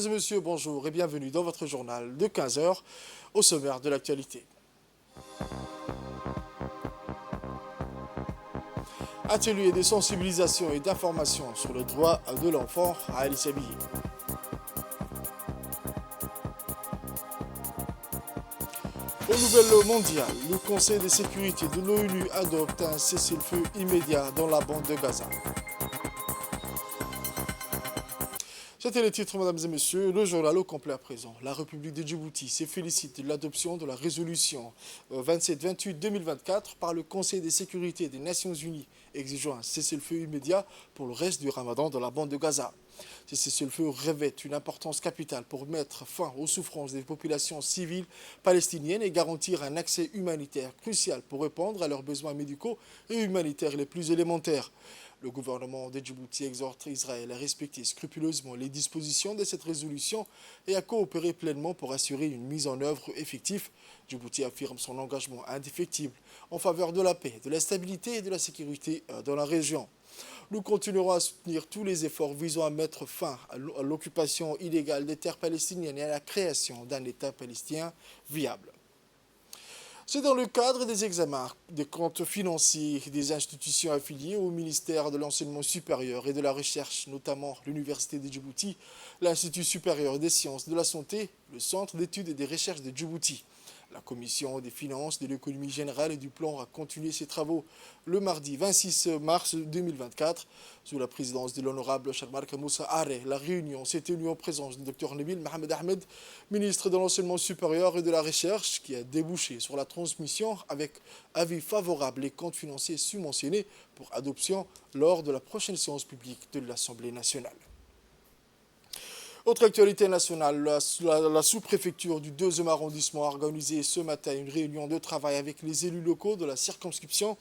Mesdames et messieurs, bonjour et bienvenue dans votre journal de 15 heures au sommaire de l'actualité. Atelier de sensibilisation et d'information sur le droit de l'enfant à Addis Abeba. Aux nouvelles mondiales, le Conseil de sécurité de l'ONU adopte un cessez-le-feu immédiat dans la bande de Gaza. C'était les titres, mesdames et messieurs. Le journal au complet à présent. La République de Djibouti se félicite de l'adoption de la résolution 2728-2024 par le Conseil de sécurité des Nations Unies, exigeant un cessez-le-feu immédiat pour le reste du Ramadan dans la bande de Gaza. Ce cessez-le-feu revêt une importance capitale pour mettre fin aux souffrances des populations civiles palestiniennes et garantir un accès humanitaire crucial pour répondre à leurs besoins médicaux et humanitaires les plus élémentaires. Le gouvernement de Djibouti exhorte Israël à respecter scrupuleusement les dispositions de cette résolution et à coopérer pleinement pour assurer une mise en œuvre effective. Djibouti affirme son engagement indéfectible en faveur de la paix, de la stabilité et de la sécurité dans la région. Nous continuerons à soutenir tous les efforts visant à mettre fin à l'occupation illégale des terres palestiniennes et à la création d'un État palestinien viable. C'est dans le cadre des examens des comptes financiers des institutions affiliées au ministère de l'Enseignement supérieur et de la Recherche, notamment l'Université de Djibouti, l'Institut supérieur des sciences de la santé, le Centre d'études et des recherches de Djibouti. La Commission des finances, de l'économie générale et du plan a continué ses travaux le mardi 26 mars 2024. Sous la présidence de l'honorable Charmarka Moussa Aré, la réunion s'est tenue en présence du Dr Nabil Mohamed Ahmed, ministre de l'Enseignement supérieur et de la Recherche, qui a débouché sur la transmission avec avis favorable les comptes financiers subventionnés pour adoption lors de la prochaine séance publique de l'Assemblée nationale. Autre actualité nationale, la sous-préfecture du 2e arrondissement a organisé ce matin une réunion de travail avec les élus locaux de la circonscription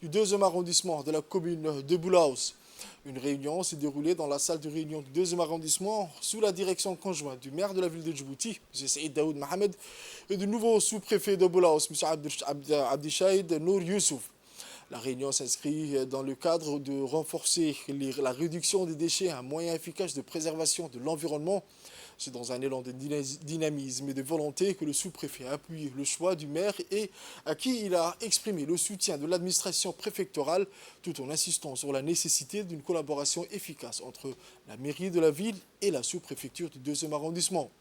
du 2e arrondissement de la commune de Boulaous. Une réunion s'est déroulée dans la salle de réunion du 2e arrondissement sous la direction conjointe du maire de la ville de Djibouti, M. Saïd Daoud Mohamed, et du nouveau sous-préfet de Boulaous, M. Abdishahid Nour Youssouf. La réunion s'inscrit dans le cadre de renforcer la réduction des déchets, un moyen efficace de préservation de l'environnement. C'est dans un élan de dynamisme et de volonté que le sous-préfet a appuyé le choix du maire et à qui il a exprimé le soutien de l'administration préfectorale, tout en insistant sur la nécessité d'une collaboration efficace entre la mairie de la ville et la sous-préfecture du 2e arrondissement.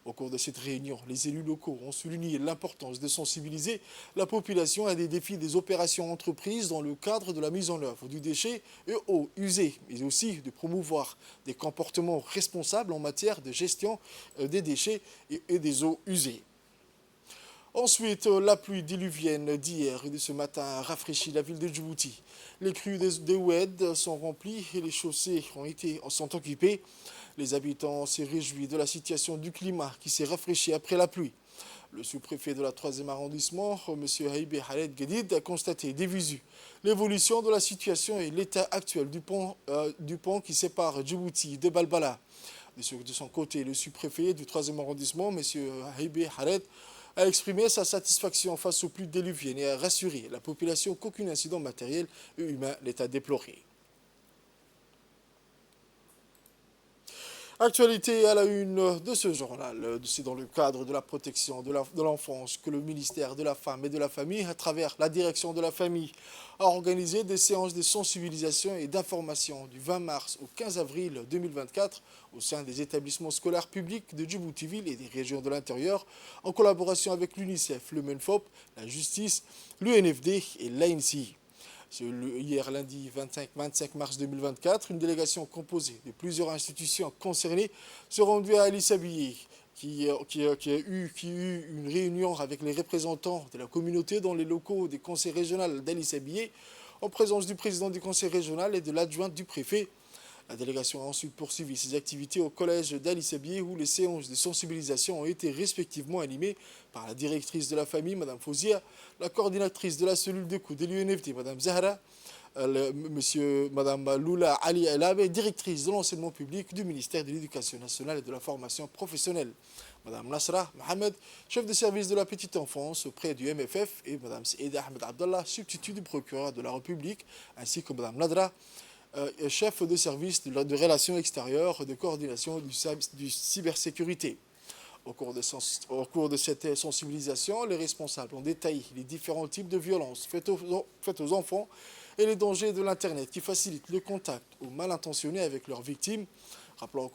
Au cours de cette réunion, les élus locaux ont souligné l'importance de sensibiliser la population à des défis des opérations entreprises dans le cadre de la mise en œuvre du déchet et eaux usées, mais aussi de promouvoir des comportements responsables en matière de gestion des déchets et des eaux usées. Ensuite, la pluie diluvienne d'hier et de ce matin a rafraîchi la ville de Djibouti. Les crues des Oued sont remplies et les chaussées sont occupées. Les habitants s'est réjouis de la situation du climat qui s'est rafraîchi après la pluie. Le sous-préfet de la 3e arrondissement, M. Haïbé Khaled Gedid, a constaté des visu l'évolution de la situation et l'état actuel du pont qui sépare Djibouti de Balbala. De son côté, le sous-préfet du 3e arrondissement, M. Haïbé Khaled, a exprimé sa satisfaction face aux pluies diluviennes et a rassuré la population qu'aucun incident matériel et humain n'est à déplorer. Actualité à la une de ce journal. C'est dans le cadre de la protection de l'enfance que le ministère de la Femme et de la Famille, à travers la direction de la famille, a organisé des séances de sensibilisation et d'information du 20 mars au 15 avril 2024 au sein des établissements scolaires publics de Djibouti-Ville et des régions de l'intérieur, en collaboration avec l'UNICEF, le MENFOP, la justice, l'UNFD et l'ANCI. Hier lundi 25 mars 2024, une délégation composée de plusieurs institutions concernées s'est rendue à Addis Abeba, qui a eu une réunion avec les représentants de la communauté dans les locaux des conseils régionaux d'Addis Abeba, en présence du président du conseil régional et de l'adjointe du préfet. La délégation a ensuite poursuivi ses activités au collège d'Addis Abeba où les séances de sensibilisation ont été respectivement animées par la directrice de la famille, Mme Fouzia, la coordinatrice de la cellule de coût de l'UNFD, Mme Zahra, Mme Lula Ali Elab, directrice de l'enseignement public du ministère de l'Éducation nationale et de la formation professionnelle, Mme Nasra Mohamed, chef de service de la petite enfance auprès du MFF, et Mme Saïda Ahmed Abdallah, substitut du procureur de la République, ainsi que Mme Nadra chef de service de relations extérieures de coordination du cybersécurité. Au cours de cette sensibilisation, les responsables ont détaillé les différents types de violences faites aux enfants et les dangers de l'Internet qui facilitent le contact aux mal intentionnés avec leurs victimes. Rappelons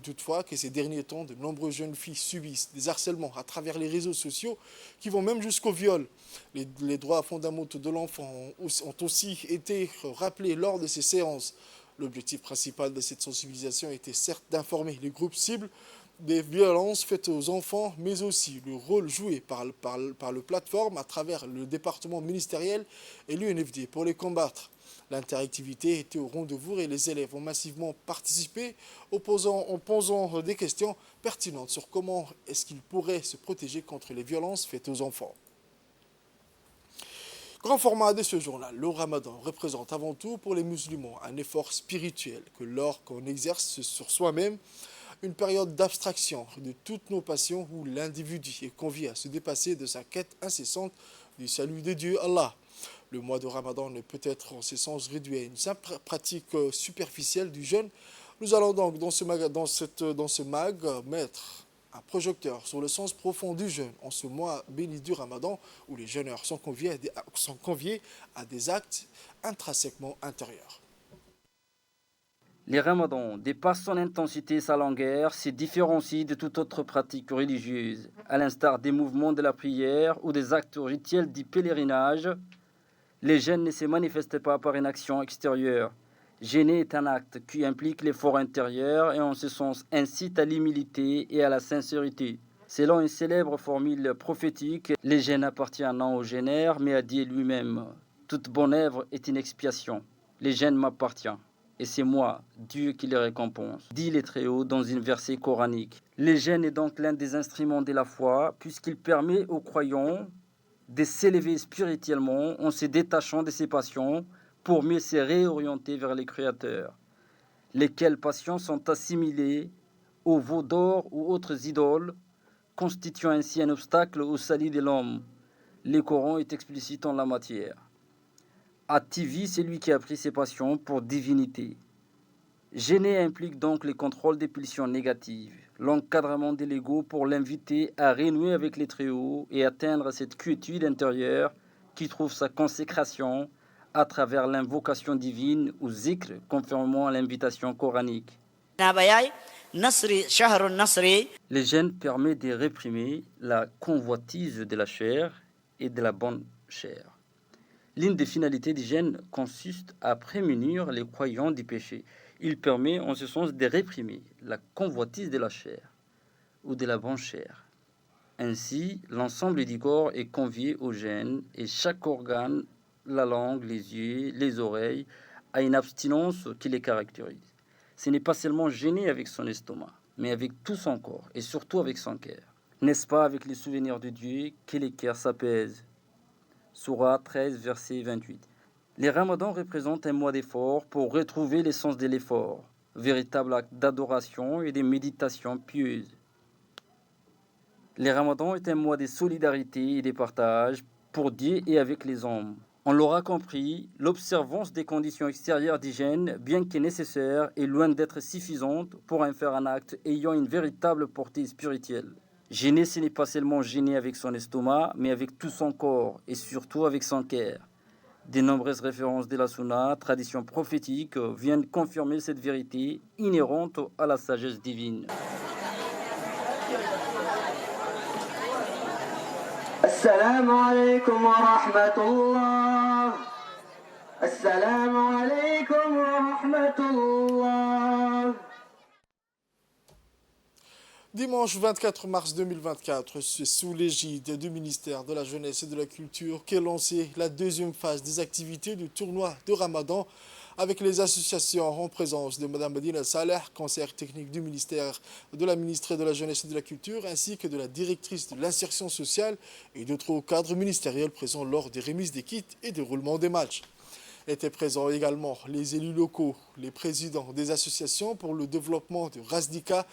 toutefois que ces derniers temps, de nombreuses jeunes filles subissent des harcèlements à travers les réseaux sociaux qui vont même jusqu'au viol. Les droits fondamentaux de l'enfant ont aussi été rappelés lors de ces séances. L'objectif principal de cette sensibilisation était certes d'informer les groupes cibles des violences faites aux enfants, mais aussi le rôle joué par le plateforme à travers le département ministériel et l'UNFD pour les combattre. L'interactivité était au rendez-vous et les élèves ont massivement participé en posant des questions pertinentes sur comment est-ce qu'ils pourraient se protéger contre les violences faites aux enfants. Grand format de ce journal, le Ramadan représente avant tout pour les musulmans un effort spirituel que lorsqu'on exerce sur soi-même, une période d'abstraction de toutes nos passions où l'individu est convié à se dépasser de sa quête incessante du salut de Dieu, Allah. Le mois de Ramadan ne peut être en ce sens réduit à une simple pratique superficielle du jeûne. Nous allons donc dans ce mag mettre un projecteur sur le sens profond du jeûne en ce mois béni du Ramadan où les jeûneurs sont conviés à des actes intrinsèquement intérieurs. Les ramadans, de par son intensité et sa longueur, se différencient de toute autre pratique religieuse, à l'instar des mouvements de la prière ou des actes rituels du pèlerinage. Les jeûnes ne se manifestent pas par une action extérieure. Jeûner est un acte qui implique l'effort intérieur et en ce sens incite à l'humilité et à la sincérité. Selon une célèbre formule prophétique, le jeûne appartient non au jeûneur mais à Dieu lui-même. Toute bonne œuvre est une expiation. Le jeûne m'appartient. Et c'est moi, Dieu, qui les récompense, dit le Très-Haut dans une verset coranique. Le jeûne est donc l'un des instruments de la foi, puisqu'il permet aux croyants de s'élever spirituellement en se détachant de ses passions pour mieux se réorienter vers le Créateur, lesquelles passions sont assimilées aux veaux d'or ou autres idoles, constituant ainsi un obstacle au salut de l'homme. Le Coran est explicite en la matière. A-t-il celui qui a pris ses passions pour divinité? Jeûner implique donc le contrôle des pulsions négatives, l'encadrement de l'ego pour l'inviter à renouer avec les Très-Hauts et atteindre cette quiétude intérieure qui trouve sa consécration à travers l'invocation divine ou zikr, conformément à l'invitation coranique. Le jeûne permet de réprimer la convoitise de la chair et de la bonne chair. L'une des finalités du jeûne consiste à prémunir les croyants du péché. Il permet en ce sens de réprimer la convoitise de la chair ou de la bonne chair. Ainsi, l'ensemble du corps est convié au jeûne et chaque organe, la langue, les yeux, les oreilles, a une abstinence qui les caractérise. Ce n'est pas seulement jeûner avec son estomac, mais avec tout son corps et surtout avec son cœur. N'est-ce pas avec les souvenirs de Dieu que les cœurs s'apaisent? Sourate 13, verset 28. Les ramadans représentent un mois d'effort pour retrouver l'essence de l'effort, véritable acte d'adoration et de méditation pieuse. Les ramadans est un mois de solidarité et de partage pour Dieu et avec les hommes. On l'aura compris, l'observance des conditions extérieures d'hygiène, bien que nécessaire, est loin d'être suffisante pour en faire un acte ayant une véritable portée spirituelle. Jeûner, ce n'est pas seulement jeûner avec son estomac, mais avec tout son corps et surtout avec son cœur. De nombreuses références de la Sunna, tradition prophétique, viennent confirmer cette vérité inhérente à la sagesse divine. Assalamu alaikum wa rahmatullah. Assalamu alaikum wa rahmatullah. Dimanche 24 mars 2024, c'est sous l'égide du ministère de la Jeunesse et de la Culture qu'est lancée la deuxième phase des activités du tournoi de Ramadan avec les associations en présence de Mme Medina Saleh, conseillère technique du ministère, de la ministre de la Jeunesse et de la Culture, ainsi que de la directrice de l'insertion sociale et d'autres cadres ministériels présents lors des remises des kits et déroulement des matchs. Étaient présents également les élus locaux, les présidents des associations pour le développement de Razdika,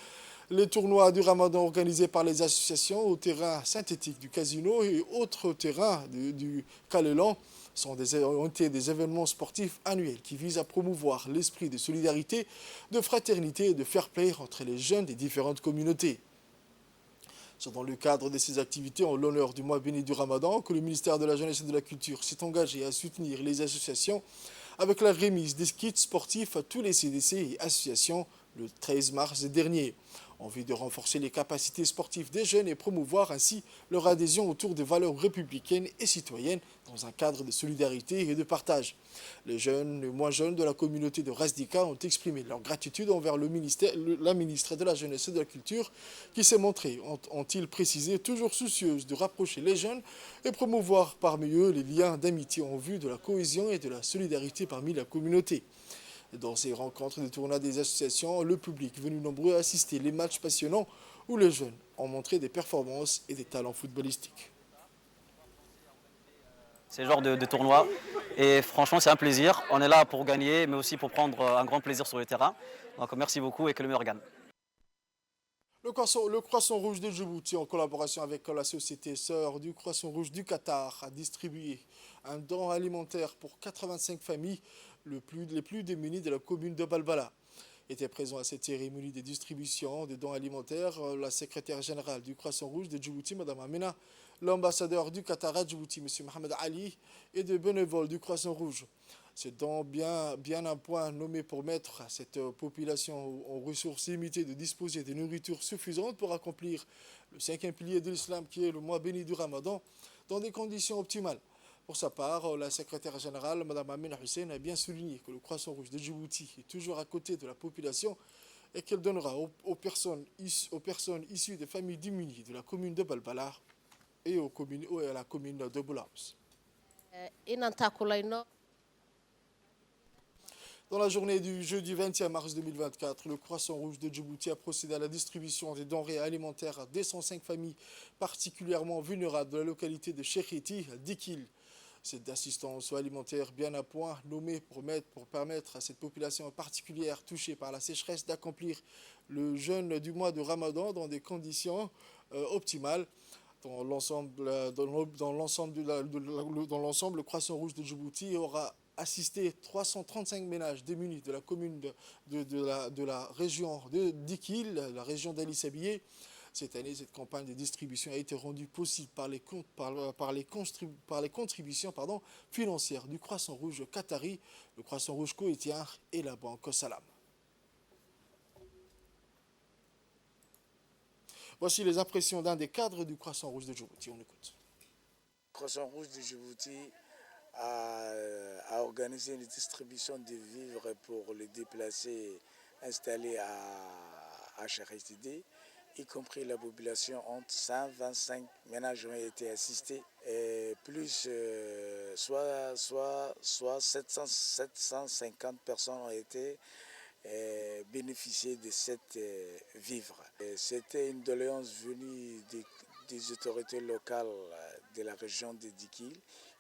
Les tournois du Ramadan organisés par les associations au terrain synthétique du casino et autres terrains du Calélan ont été des événements sportifs annuels qui visent à promouvoir l'esprit de solidarité, de fraternité et de fair play entre les jeunes des différentes communautés. C'est dans le cadre de ces activités en l'honneur du mois béni du Ramadan que le ministère de la Jeunesse et de la Culture s'est engagé à soutenir les associations avec la remise des kits sportifs à tous les CDC et associations le 13 mars dernier, en vue de renforcer les capacités sportives des jeunes et promouvoir ainsi leur adhésion autour des valeurs républicaines et citoyennes dans un cadre de solidarité et de partage. Les jeunes et moins jeunes de la communauté de Razdika ont exprimé leur gratitude envers la ministre de la Jeunesse et de la Culture qui s'est montrée, ont-ils précisé, toujours soucieuse de rapprocher les jeunes et promouvoir parmi eux les liens d'amitié en vue de la cohésion et de la solidarité parmi la communauté. Dans ces rencontres de tournois des associations, le public venu nombreux à assister les matchs passionnants où les jeunes ont montré des performances et des talents footballistiques. C'est le genre de tournoi et franchement c'est un plaisir. On est là pour gagner mais aussi pour prendre un grand plaisir sur le terrain. Donc merci beaucoup et que le meilleur gagne. Le Croissant Rouge de Djibouti, en collaboration avec la société sœur du Croissant Rouge du Qatar, a distribué un don alimentaire pour 85 familles les plus démunies de la commune de Balbala. Était présent à cette cérémonie de distribution de dons alimentaires la secrétaire générale du Croissant Rouge de Djibouti, Mme Amina, l'ambassadeur du Qatar à Djibouti, M. Mohamed Ali, et des bénévoles du Croissant Rouge. C'est donc bien un point nommé pour mettre à cette population aux ressources limitées de disposer de nourriture suffisante pour accomplir le 5e pilier de l'islam qui est le mois béni du Ramadan dans des conditions optimales. Pour sa part, la secrétaire générale, Mme Amina Hussein, a bien souligné que le Croissant Rouge de Djibouti est toujours à côté de la population et qu'elle donnera aux personnes issues des familles démunies de la commune de Balbala et à la commune de Boulaous. Dans la journée du jeudi 21 mars 2024, le Croissant Rouge de Djibouti a procédé à la distribution des denrées alimentaires à 205 familles particulièrement vulnérables de la localité de Chekheti, à Dikil. Cette assistance alimentaire bien à point, nommée pour permettre à cette population particulière touchée par la sécheresse d'accomplir le jeûne du mois de Ramadan dans des conditions optimales. Dans l'ensemble, le Croissant Rouge de Djibouti aura assisté 335 ménages démunis de la commune de la région de Dikil, la région d'Ali Sabié. Cette année, cette campagne de distribution a été rendue possible par les contributions financières du Croissant Rouge qatari, le Croissant Rouge koweïtien et la Banque Salam. Voici les impressions d'un des cadres du Croissant Rouge de Djibouti. On écoute. Le Croissant Rouge de Djibouti a organisé une distribution de vivres pour les déplacés installés à Chekheti, y compris la population. Entre 125 ménages ont été assistés, et plus soit 750 personnes ont été bénéficier de cette vivre. C'était une doléance venue des autorités locales de la région de Dikil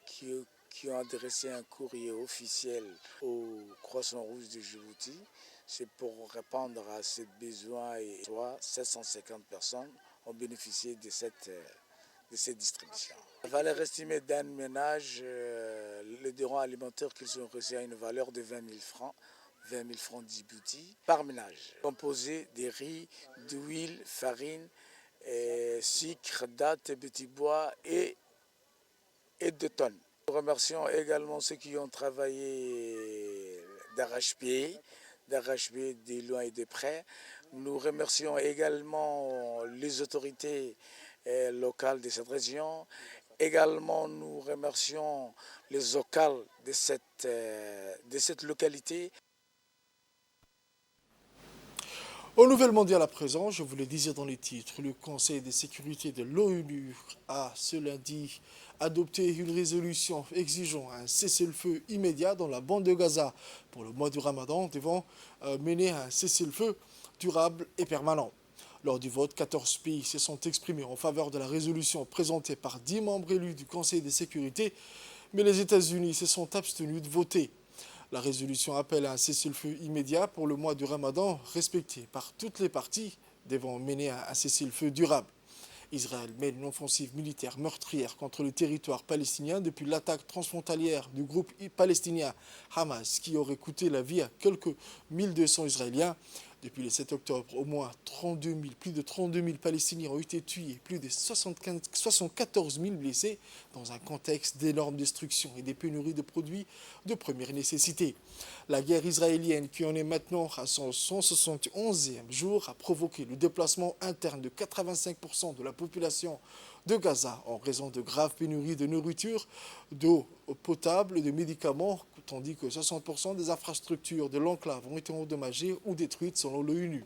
qui ont adressé un courrier officiel au Croissant Rouge de Djibouti. C'est pour répondre à ce besoin et soit 750 personnes ont bénéficié de cette distribution. La valeur estimée d'un ménage, les denrées alimentaires qu'ils ont reçus à une valeur de 20 000 francs. 20 000 francs Djibouti par ménage, composé de riz, d'huile, farine, sucre, dattes, petits bois et de tonnes. Nous remercions également ceux qui ont travaillé d'arrache-pied de loin et de près. Nous remercions également les autorités locales de cette région. Également, nous remercions les OCAL de cette localité. Aux nouvelles mondiales à présent, je vous le disais dans les titres, le Conseil de sécurité de l'ONU a ce lundi adopté une résolution exigeant un cessez-le-feu immédiat dans la bande de Gaza pour le mois du Ramadan, devant mener à un cessez-le-feu durable et permanent. Lors du vote, 14 pays se sont exprimés en faveur de la résolution présentée par 10 membres élus du Conseil de sécurité, mais les États-Unis se sont abstenus de voter. La résolution appelle à un cessez-le-feu immédiat pour le mois du Ramadan, respecté par toutes les parties devant mener un cessez-le-feu durable. Israël mène une offensive militaire meurtrière contre le territoire palestinien depuis l'attaque transfrontalière du groupe palestinien Hamas qui aurait coûté la vie à quelques 1200 Israéliens. Depuis le 7 octobre, au moins plus de 32 000 Palestiniens ont été tués, plus de 74 000 blessés dans un contexte d'énormes destructions et des pénuries de produits de première nécessité. La guerre israélienne, qui en est maintenant à son 171e jour, a provoqué le déplacement interne de 85% de la population de Gaza en raison de graves pénuries de nourriture, d'eau potable, de médicaments, tandis que 60% des infrastructures de l'enclave ont été endommagées ou détruites selon l'ONU.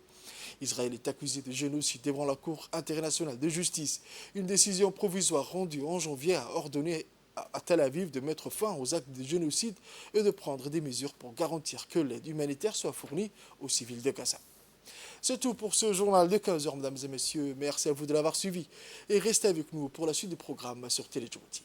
Israël est accusé de génocide devant la Cour internationale de justice. Une décision provisoire rendue en janvier a ordonné à Tel Aviv de mettre fin aux actes de génocide et de prendre des mesures pour garantir que l'aide humanitaire soit fournie aux civils de Gaza. C'est tout pour ce journal de 15h, mesdames et messieurs. Merci à vous de l'avoir suivi et restez avec nous pour la suite du programme sur Télé Djibouti.